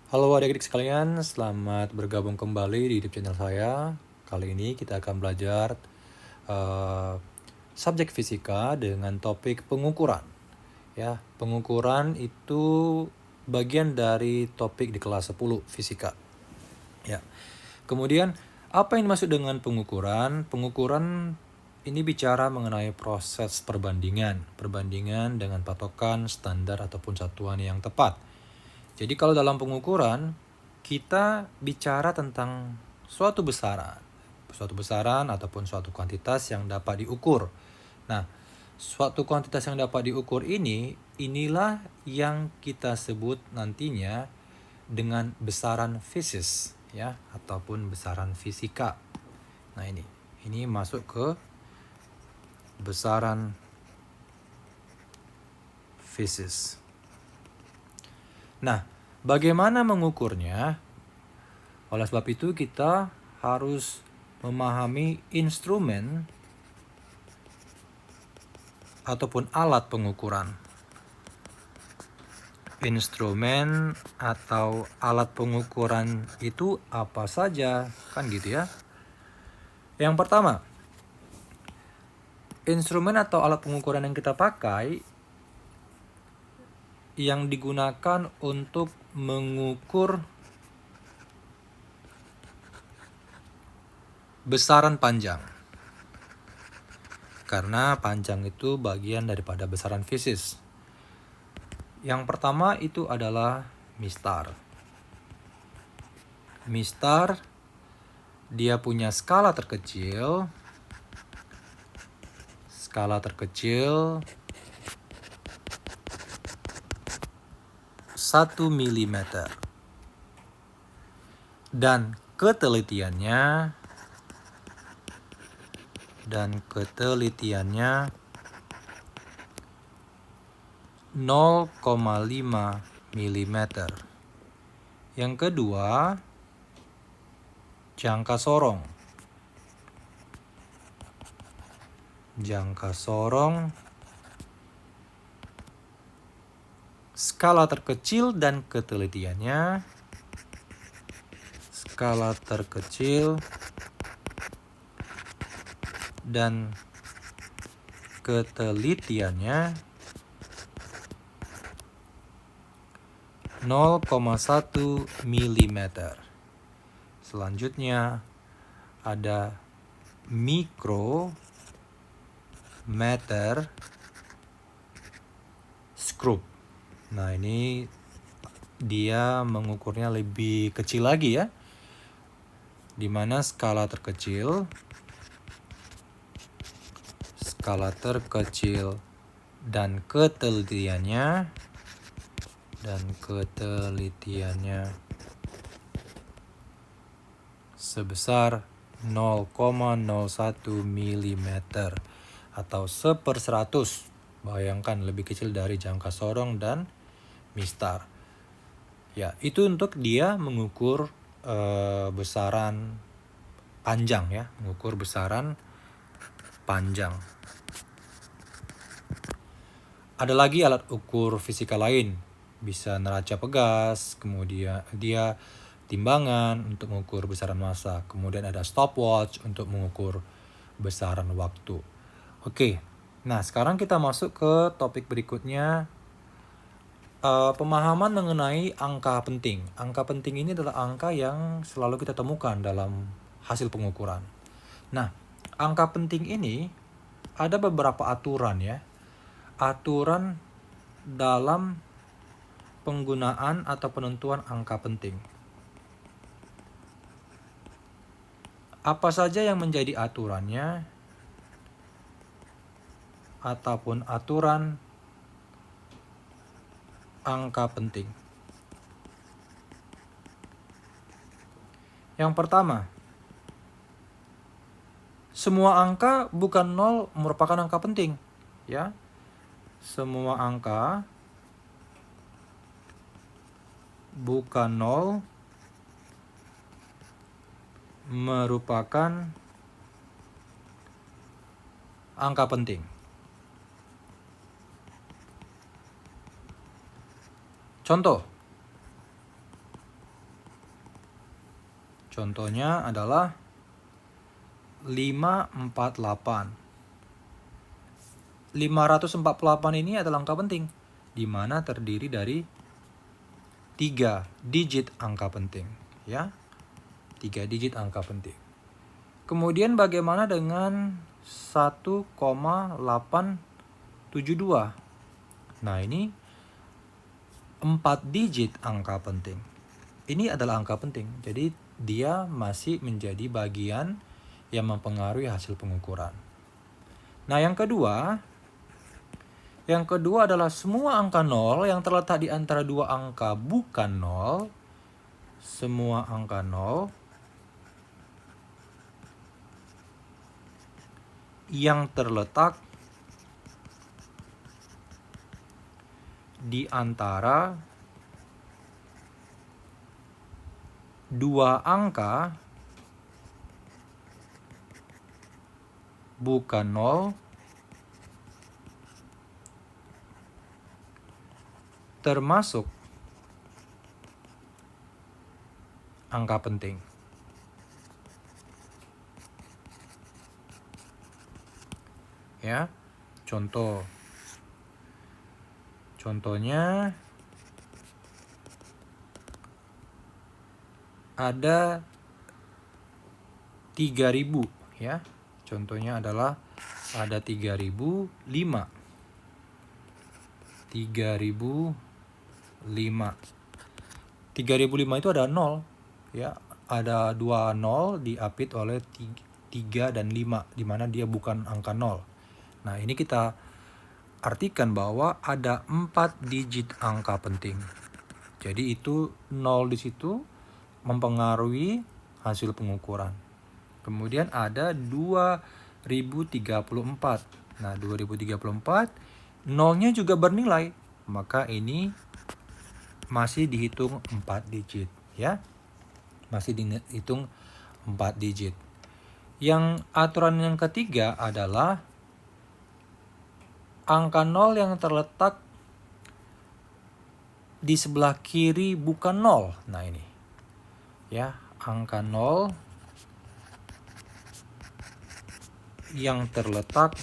Halo adik-adik sekalian, selamat bergabung kembali di YouTube channel saya. Kali ini kita akan belajar subjek fisika dengan topik pengukuran. Ya, pengukuran itu bagian dari topik di kelas 10 fisika. Ya. Kemudian apa yang dimaksud dengan pengukuran? Pengukuran ini bicara mengenai proses perbandingan dengan patokan, standar ataupun satuan yang tepat. Jadi kalau dalam pengukuran, kita bicara tentang suatu besaran ataupun suatu kuantitas yang dapat diukur. Nah, suatu kuantitas yang dapat diukur inilah yang kita sebut nantinya dengan besaran fisis, ya, ataupun besaran fisika. Nah, ini masuk ke besaran fisis. Nah, bagaimana mengukurnya? Oleh sebab itu kita harus memahami instrumen ataupun alat pengukuran. Instrumen atau alat pengukuran itu apa saja? Kan gitu ya. Yang pertama, instrumen atau alat pengukuran yang kita pakai yang digunakan untuk mengukur besaran panjang. Karena panjang itu bagian daripada besaran fisis. Yang pertama itu adalah mistar. Mistar dia punya skala terkecil 1 mm dan ketelitiannya 0,5 mm. Yang kedua, jangka sorong. Jangka sorong skala terkecil dan ketelitiannya skala terkecil dan ketelitiannya 0,1 mm. Selanjutnya ada mikrometer skrup. Nah, ini dia mengukurnya lebih kecil lagi ya. Di mana skala terkecil dan ketelitiannya sebesar 0,01 mm atau 1/100. Bayangkan lebih kecil dari jangka sorong dan mistar. Ya, itu untuk dia mengukur besaran panjang ya, mengukur besaran panjang. Ada lagi alat ukur fisika lain, bisa neraca pegas, kemudian dia timbangan untuk mengukur besaran massa, kemudian ada stopwatch untuk mengukur besaran waktu. Oke, nah sekarang kita masuk ke topik berikutnya, pemahaman mengenai angka penting. Angka penting ini adalah angka yang selalu kita temukan dalam hasil pengukuran. Nah, angka penting ini ada beberapa aturan ya. Aturan dalam penggunaan atau penentuan angka penting. Apa saja yang menjadi aturannya ataupun aturan angka penting? Yang pertama, semua angka bukan 0 merupakan angka penting, ya. Semua angka bukan 0 merupakan angka penting. Contoh, Contohnya adalah 548. 548 ini adalah angka penting, di mana terdiri dari 3 digit angka penting, ya. 3 digit angka penting. Kemudian bagaimana dengan 1,872? Nah, ini 4 digit angka penting. Ini adalah angka penting. Jadi dia masih menjadi bagian yang mempengaruhi hasil pengukuran. Nah, yang kedua adalah semua angka 0 yang terletak di antara dua angka bukan 0. Semua angka 0 yang terletak di antara dua angka bukan 0 termasuk angka penting. Ya, contohnya ada 3000, ya. Contohnya adalah ada 3005. 3005 itu ada 0, ya. Ada 2 0 diapit oleh 3 dan 5, di mana dia bukan angka 0. Nah, ini kita artikan bahwa ada 4 digit angka penting. Jadi itu 0 di situ mempengaruhi hasil pengukuran. Kemudian ada 2034. Nah, 2034 nolnya juga bernilai, maka ini masih dihitung 4 digit, ya. Masih dihitung 4 digit. Yang aturan yang ketiga adalah angka 0 yang terletak di sebelah kiri bukan 0. Nah, ini. Ya, angka 0 yang terletak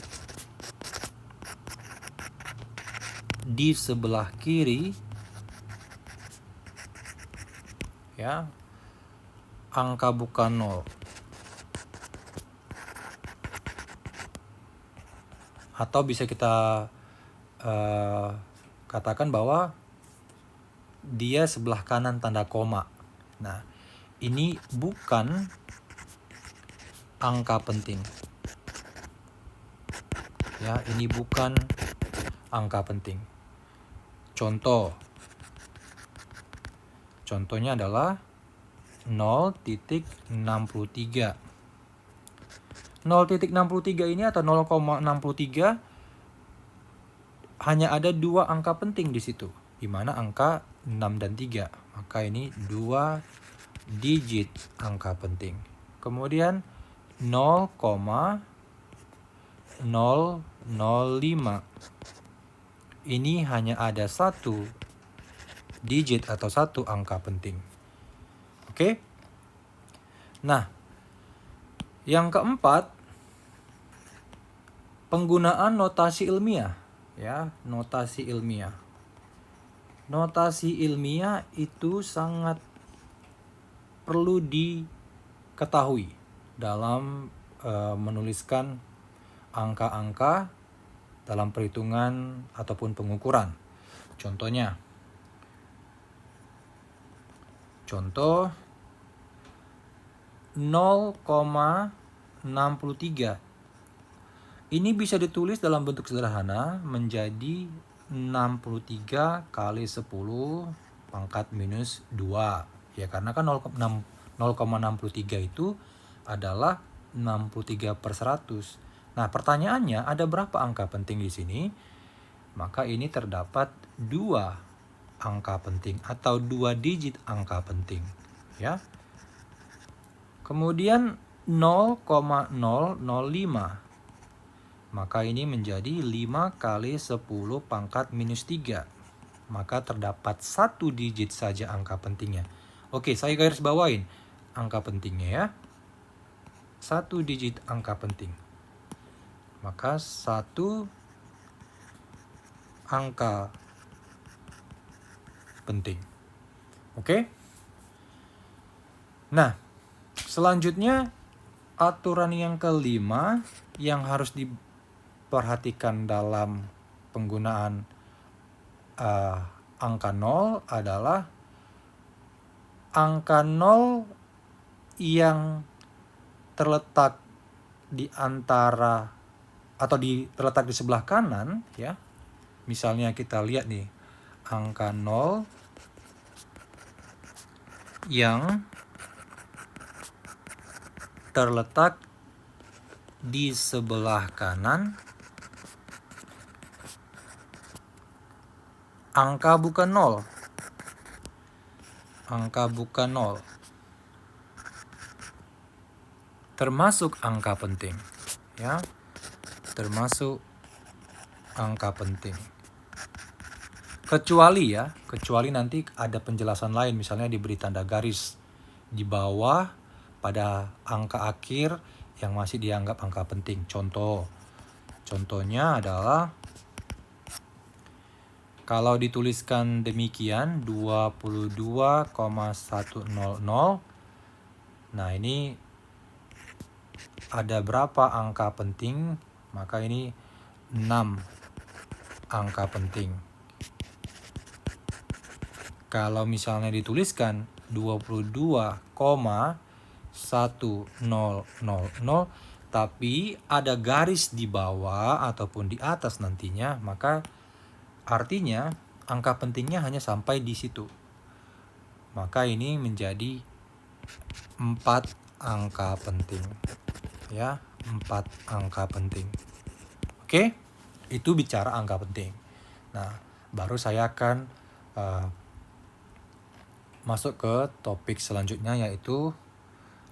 di sebelah kiri, ya, angka bukan 0. Atau bisa kita katakan bahwa dia sebelah kanan tanda koma. Nah, ini bukan angka penting. Ya, ini bukan angka penting. Contohnya adalah 0.63. 0.63 ini atau 0,63 hanya ada 2 angka penting di situ, di mana angka 6 dan 3. Maka ini 2 digit angka penting. Kemudian 0,005. Ini hanya ada 1 digit atau 1 angka penting. Oke? Nah, yang keempat, penggunaan notasi ilmiah, ya, notasi ilmiah. Notasi ilmiah itu sangat perlu diketahui dalam menuliskan angka-angka dalam perhitungan ataupun pengukuran. Contoh 0,63. Ini bisa ditulis dalam bentuk sederhana menjadi 63 kali 10 pangkat minus 2. Ya, karena kan 0,63 itu adalah 63/100. Nah, pertanyaannya ada berapa angka penting di sini? Maka ini terdapat 2 angka penting atau 2 digit angka penting, ya. Kemudian 0,005. Maka ini menjadi 5 kali 10 pangkat minus 3. Maka terdapat 1 digit saja angka pentingnya. Oke, saya garis bawain. angka pentingnya ya. 1 digit angka penting. Maka 1 angka penting. Oke? Nah, selanjutnya aturan yang kelima yang harus diperhatikan dalam penggunaan angka 0 adalah angka 0 yang terletak di antara atau terletak di sebelah kanan ya. Misalnya kita lihat nih, angka 0 yang terletak di sebelah kanan, angka bukan 0. Angka bukan 0. Termasuk angka penting. Ya. Termasuk angka penting. Kecuali nanti ada penjelasan lain, misalnya diberi tanda garis di bawah pada angka akhir yang masih dianggap angka penting. Contohnya adalah kalau dituliskan demikian 22,100. Nah, ini ada berapa angka penting? Maka ini 6 angka penting. Kalau misalnya dituliskan 22,1000 tapi ada garis di bawah ataupun di atas nantinya, maka artinya angka pentingnya hanya sampai di situ. Maka ini menjadi 4 angka penting. Ya, 4 angka penting. Oke, itu bicara angka penting. Nah, baru saya akan masuk ke topik selanjutnya, yaitu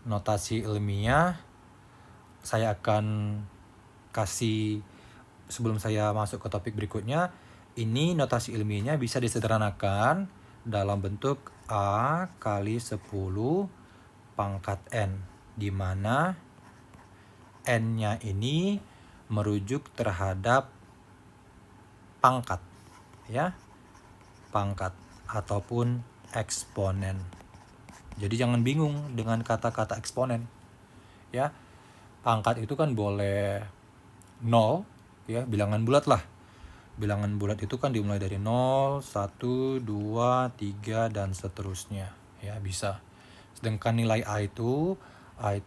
notasi ilmiah. Saya akan kasih, sebelum saya masuk ke topik berikutnya, ini notasi ilmiahnya bisa disederhanakan dalam bentuk A kali 10 pangkat N, di mana N-nya ini merujuk terhadap pangkat, ya, pangkat ataupun eksponen. Jadi jangan bingung dengan kata-kata eksponen, ya. Pangkat itu kan boleh 0, ya, bilangan bulat lah. Bilangan bulat itu kan dimulai dari 0, 1, 2, 3 dan seterusnya, ya, bisa. Sedangkan nilai A itu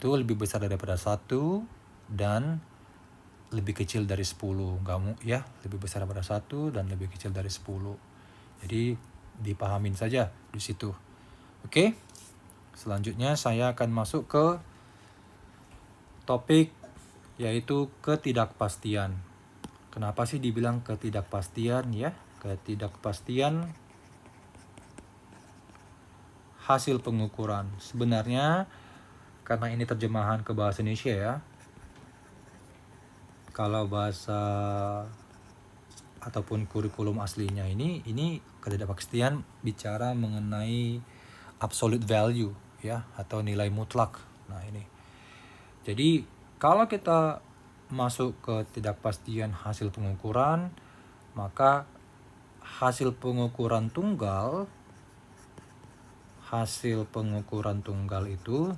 lebih besar daripada 1 dan lebih kecil dari 10. Ya, lebih besar daripada 1 dan lebih kecil dari 10. Jadi dipahamin saja di situ. Oke. Selanjutnya saya akan masuk ke topik, yaitu ketidakpastian. Kenapa sih dibilang ketidakpastian ya? Ketidakpastian hasil pengukuran. Sebenarnya karena ini terjemahan ke bahasa Indonesia ya. Kalau bahasa ataupun kurikulum aslinya ini ketidakpastian bicara mengenai absolute value ya, atau nilai mutlak. Nah, ini. Jadi kalau kita masuk ke ketidakpastian hasil pengukuran, maka hasil pengukuran tunggal itu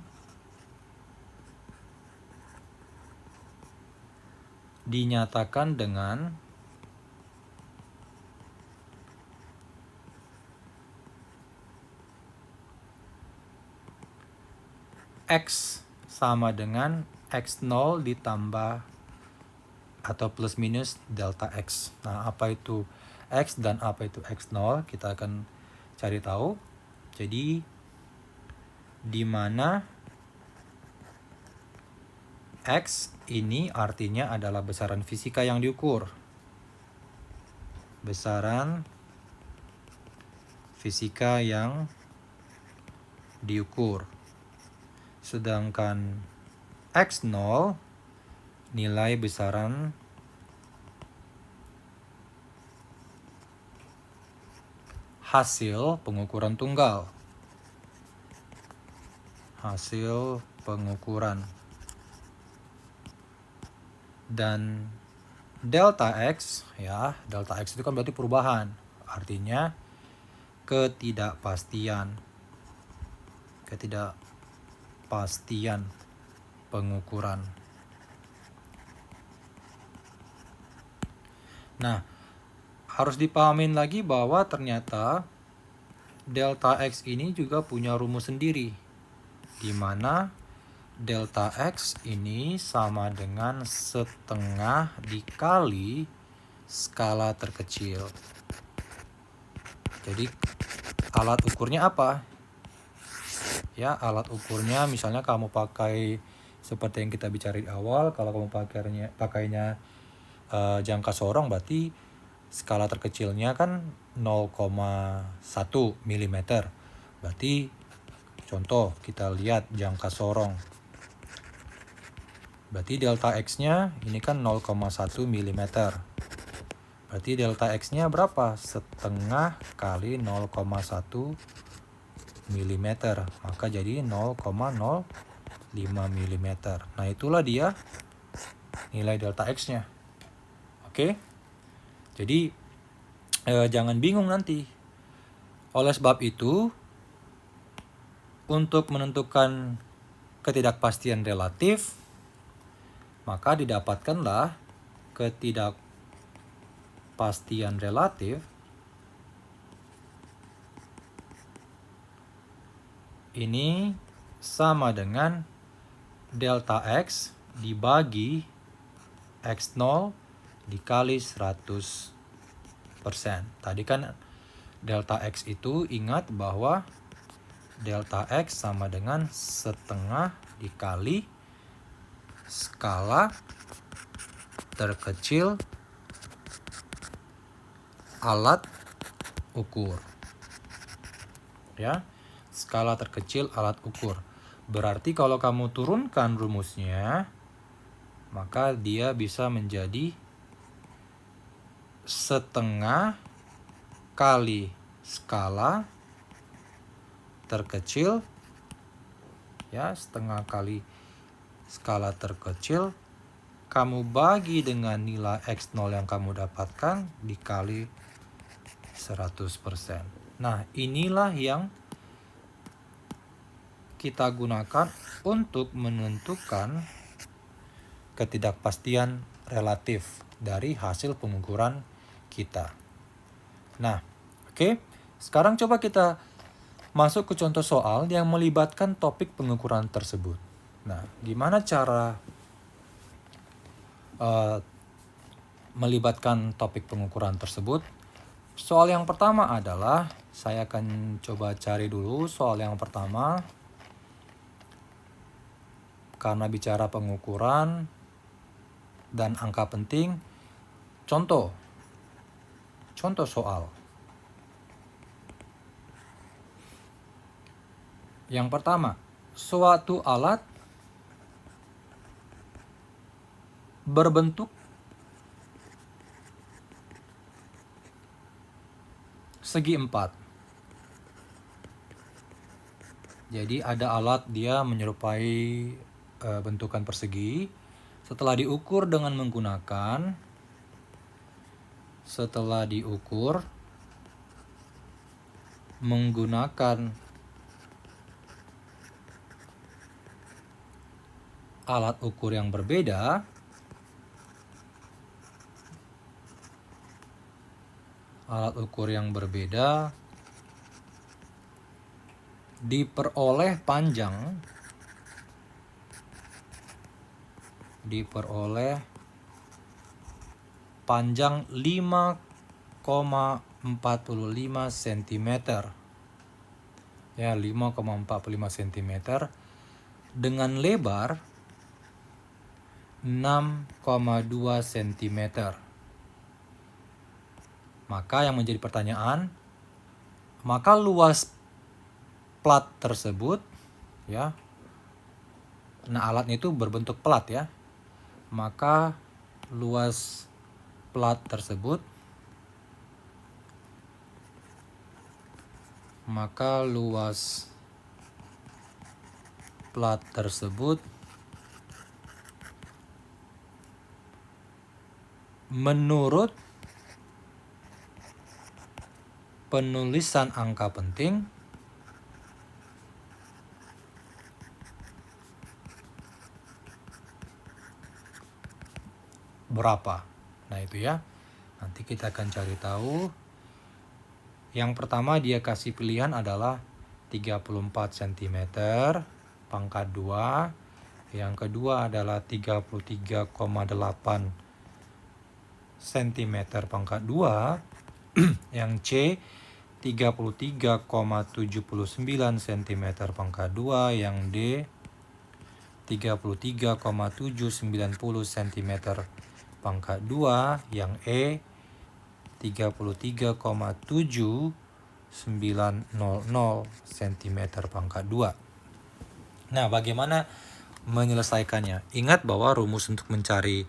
dinyatakan dengan X sama dengan X0 ditambah atau plus minus delta X. Nah, apa itu X dan apa itu X0? Kita akan cari tahu. Jadi, di mana X ini artinya adalah besaran fisika yang diukur. Besaran fisika yang diukur. Sedangkan X0 nilai besaran hasil pengukuran tunggal. hasil pengukuran. Dan delta X, ya, delta X itu kan berarti perubahan. Artinya ketidakpastian pengukuran. Nah, harus dipahamin lagi bahwa ternyata delta X ini juga punya rumus sendiri, di mana delta X ini sama dengan setengah dikali skala terkecil. Jadi alat ukurnya apa? Ya, alat ukurnya misalnya kamu pakai seperti yang kita bicara di awal, kalau kamu pakainya jangka sorong, berarti skala terkecilnya kan 0,1 mm. Berarti contoh kita lihat jangka sorong. Berarti delta X-nya ini kan 0,1 mm. Berarti delta X-nya berapa? Setengah kali 0,1 mm. Maka jadi 0,05 mm. Nah, itulah dia nilai delta X-nya. Oke? Jadi jangan bingung nanti. Oleh sebab itu, untuk menentukan ketidakpastian relatif, maka didapatkanlah ketidakpastian relatif ini sama dengan delta X dibagi X0 dikali 100%. Tadi kan delta X itu, ingat bahwa delta X sama dengan setengah dikali skala terkecil alat ukur. Ya, skala terkecil alat ukur. Berarti kalau kamu turunkan rumusnya, maka dia bisa menjadi setengah kali skala terkecil, ya, setengah kali skala terkecil kamu bagi dengan nilai X0 yang kamu dapatkan dikali 100%. Nah, inilah yang kita gunakan untuk menentukan ketidakpastian relatif dari hasil pengukuran kita. Nah, oke. Sekarang coba kita masuk ke contoh soal yang melibatkan topik pengukuran tersebut. Nah, gimana cara melibatkan topik pengukuran tersebut? Soal yang pertama adalah, saya akan coba cari dulu soal yang pertama. Karena bicara pengukuran dan angka penting, contoh soal. Yang pertama, suatu alat berbentuk segi 4. Jadi ada alat, dia menyerupai bentukan persegi. Setelah diukur menggunakan alat ukur yang berbeda, diperoleh panjang 5,45 cm. Ya, 5,45 cm dengan lebar 6,2 cm. Maka yang menjadi pertanyaan, maka luas plat tersebut, ya. Nah, alatnya itu berbentuk plat, ya. Maka luas plat tersebut, plat tersebut menurut penulisan angka penting berapa. Nah itu ya, nanti kita akan cari tahu. Yang pertama dia kasih pilihan adalah 34 cm pangkat 2. Yang kedua adalah 33,8 cm pangkat 2. Yang C 33,79 cm pangkat 2. Yang D 33,790 cm pangkat 2. Yang E 33,7900 cm pangkat 2. Nah, bagaimana menyelesaikannya? Ingat bahwa rumus untuk mencari,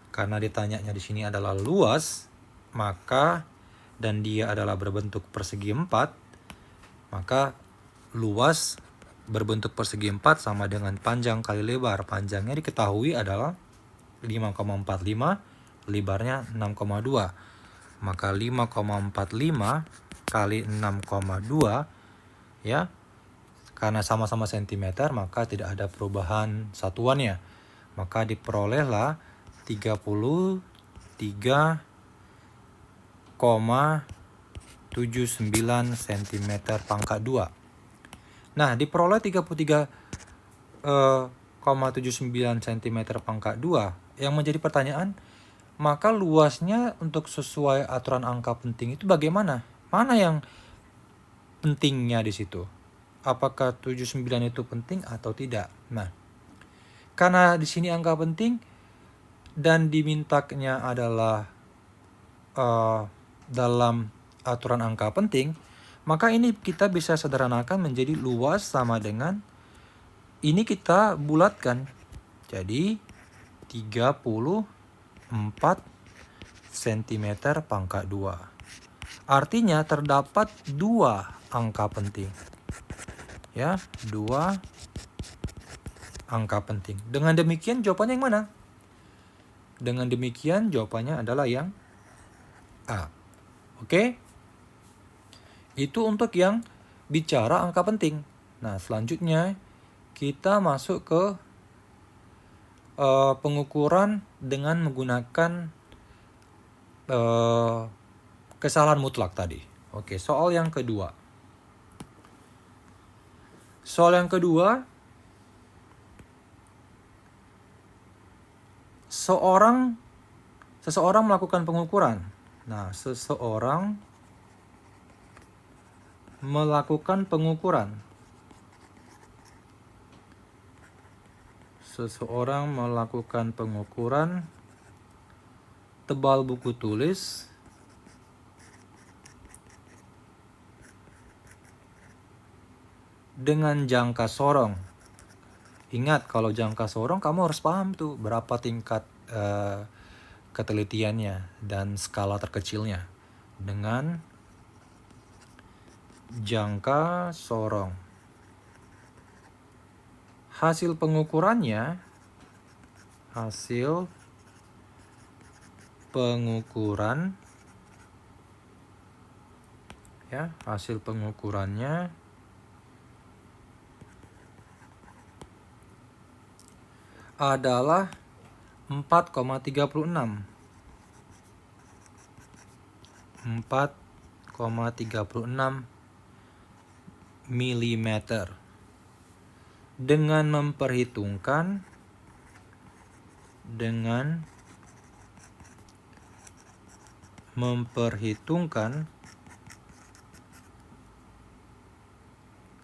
karena ditanyanya di sini adalah luas, maka dan dia adalah berbentuk persegi 4, maka luas berbentuk persegi 4 sama dengan panjang kali lebar. Panjangnya diketahui adalah 5,45, lebarnya 6,2. Maka 5,45 kali 6,2 ya. Karena sama-sama sentimeter maka tidak ada perubahan satuannya. Maka diperolehlah 33,79 cm pangkat 2. Nah, diperoleh 33,79 cm pangkat 2. Yang menjadi pertanyaan, maka luasnya untuk sesuai aturan angka penting itu bagaimana? Mana yang pentingnya di situ? Apakah 79 itu penting atau tidak? Nah, karena di sini angka penting dan dimintanya adalah dalam aturan angka penting, maka ini kita bisa sederhanakan menjadi luas sama dengan ini kita bulatkan. Jadi 34 cm pangkat 2. Artinya terdapat 2 angka penting. Ya, 2 angka penting. Dengan demikian jawabannya yang mana? Dengan demikian jawabannya adalah yang A. Oke? Itu untuk yang bicara angka penting. Nah, selanjutnya kita masuk ke pengukuran dengan menggunakan kesalahan mutlak tadi. Oke, soal yang kedua. Soal yang kedua, seseorang melakukan pengukuran. Nah, seseorang melakukan pengukuran. Seseorang melakukan pengukuran tebal buku tulis dengan jangka sorong. Ingat, kalau jangka sorong kamu harus paham tuh berapa tingkat ketelitiannya dan skala terkecilnya. Dengan jangka sorong. Hasil pengukurannya, hasil pengukurannya adalah 4,36 mm dengan memperhitungkan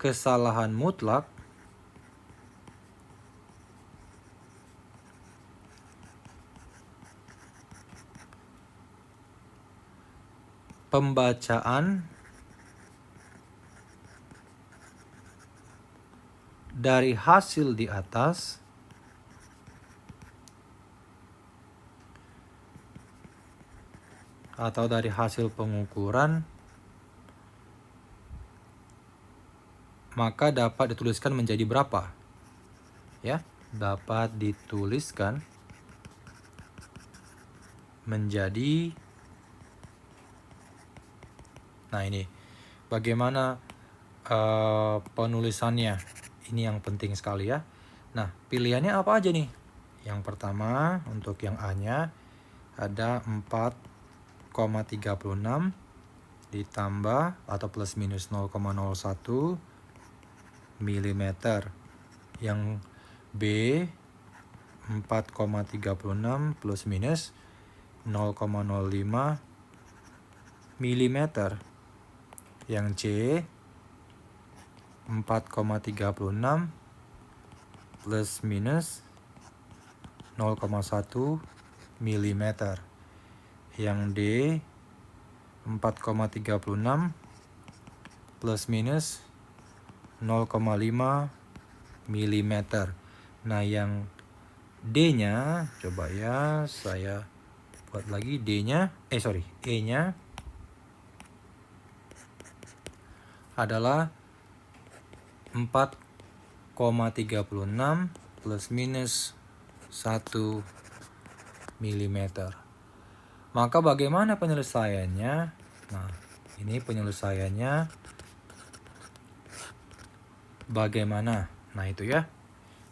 kesalahan mutlak pembacaan dari hasil di atas atau dari hasil pengukuran, maka dapat dituliskan menjadi berapa? ya, dapat dituliskan menjadi, nah ini bagaimana penulisannya, ini yang penting sekali ya. Nah, pilihannya apa aja nih? Yang pertama untuk yang A-nya ada 4,36 ditambah atau plus minus 0,01 mm. Yang B 4,36 plus minus 0,05 mm. Yang C 4,36 plus minus 0,1 mm. Yang D 4,36 plus minus 0,5 mm. Nah, yang D-nya coba ya, saya buat lagi E-nya adalah 4,36 plus minus 1 mm. Maka bagaimana penyelesaiannya? Nah, ini penyelesaiannya bagaimana? Nah, itu ya.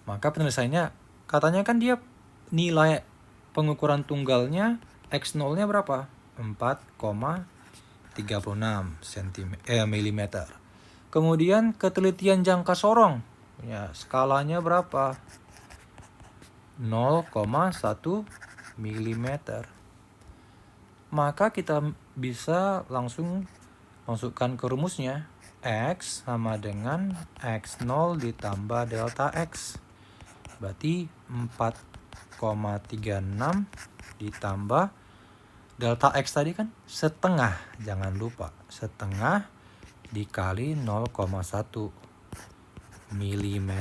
Maka penyelesaiannya, katanya kan dia nilai pengukuran tunggalnya X0-nya berapa? 4,36 mm. Kemudian ketelitian jangka sorong, ya, skalanya berapa? 0,1 mm. Maka kita bisa langsung masukkan ke rumusnya. X sama dengan X0 ditambah delta X. Berarti 4,36 ditambah delta X tadi kan setengah. Jangan lupa, setengah dikali 0,1 mm.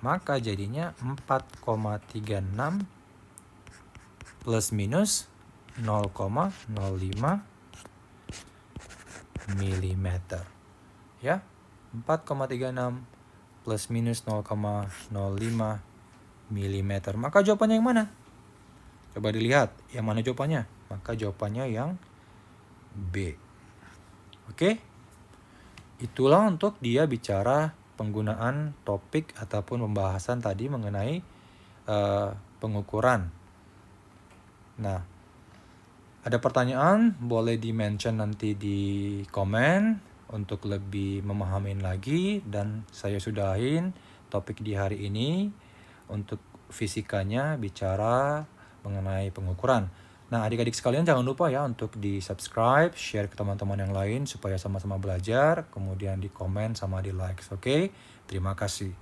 Maka jadinya 4,36 plus minus 0,05 mm. Ya, 4,36 plus minus 0,05 mm. Maka jawabannya yang mana? Coba dilihat, yang mana jawabannya? Maka jawabannya yang B. Oke? Itulah untuk dia bicara penggunaan topik ataupun pembahasan tadi mengenai pengukuran. Nah, ada pertanyaan, boleh di-mention nanti di komen untuk lebih memahami lagi, dan saya sudahin topik di hari ini untuk fisikanya bicara mengenai pengukuran. Nah, adik-adik sekalian jangan lupa ya untuk di-subscribe, share ke teman-teman yang lain supaya sama-sama belajar, kemudian di komen sama di like. Oke? Terima kasih.